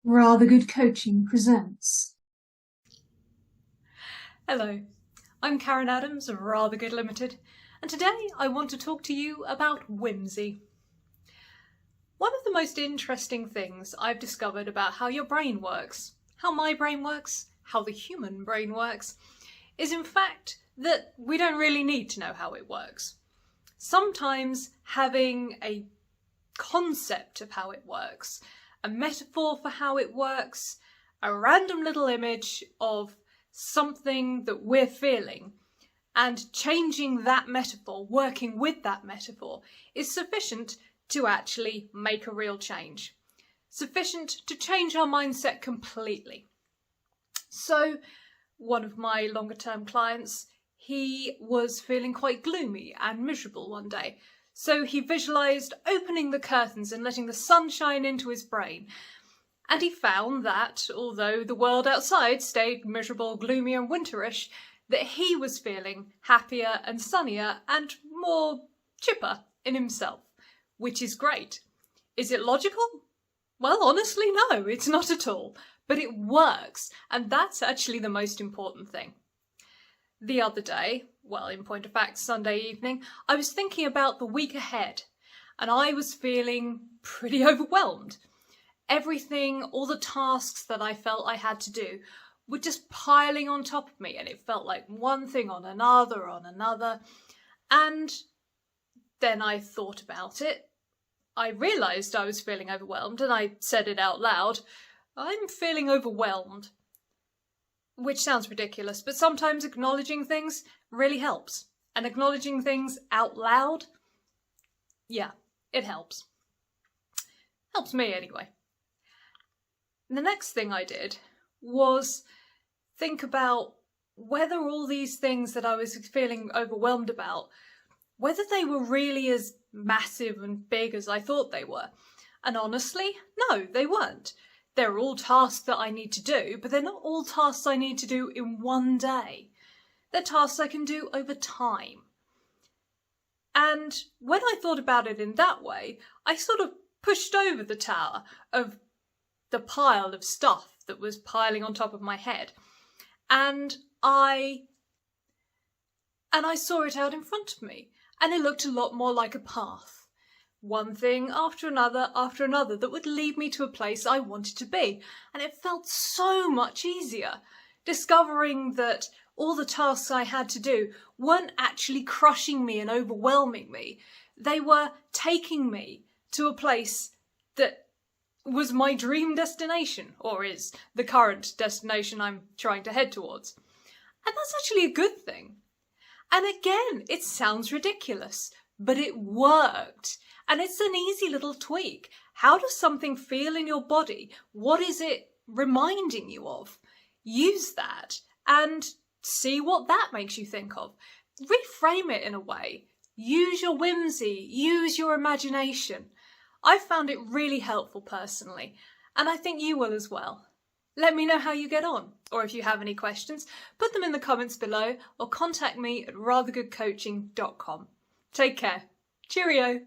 Rather Good Coaching presents. Hello, I'm Karen Adams of Rather Good Limited, and today I want to talk to you about Whimsy. One of the most interesting things I've discovered about how your brain works, how my brain works, how the human brain works, is in fact that we don't really need to know how it works. Sometimes having a concept of how it works, a metaphor for how it works, a random little image of something that we're feeling, and changing that metaphor, working with that metaphor, is sufficient to actually make a real change. Sufficient to change our mindset completely. So, one of my longer term clients, he was feeling quite gloomy and miserable one day. So he visualised opening the curtains and letting the sun shine into his brain. And he found that, although the world outside stayed miserable, gloomy and winterish, that he was feeling happier and sunnier and more chipper in himself, which is great. Is it logical? Well, honestly, no, it's not at all. But it works, and that's actually the most important thing. The other day, well, in point of fact, Sunday evening, I was thinking about the week ahead, and I was feeling pretty overwhelmed. Everything, all the tasks that I felt I had to do were just piling on top of me, and it felt like one thing on another. And then I thought about it. I realised I was feeling overwhelmed, and I said it out loud. I'm feeling overwhelmed. Which sounds ridiculous, but sometimes acknowledging things really helps. And acknowledging things out loud, yeah, it helps. Helps me anyway. The next thing I did was think about whether all these things that I was feeling overwhelmed about, whether they were really as massive and big as I thought they were. And honestly, no, they weren't. They're all tasks that I need to do, but they're not all tasks I need to do in one day. They're tasks I can do over time. And when I thought about it in that way, I sort of pushed over the tower of the pile of stuff that was piling on top of my head. And I saw it out in front of me, and it looked a lot more like a path. One thing after another that would lead me to a place I wanted to be. And it felt so much easier, discovering that all the tasks I had to do weren't actually crushing me and overwhelming me. They were taking me to a place that was my dream destination, or is the current destination I'm trying to head towards. And that's actually a good thing. And again, it sounds ridiculous, but it worked. And it's an easy little tweak. How does something feel in your body? What is it reminding you of? Use that and see what that makes you think of. Reframe it in a way. Use your whimsy. Use your imagination. I've found it really helpful personally, and I think you will as well. Let me know how you get on, or if you have any questions, put them in the comments below or contact me at rathergoodcoaching.com. Take care. Cheerio.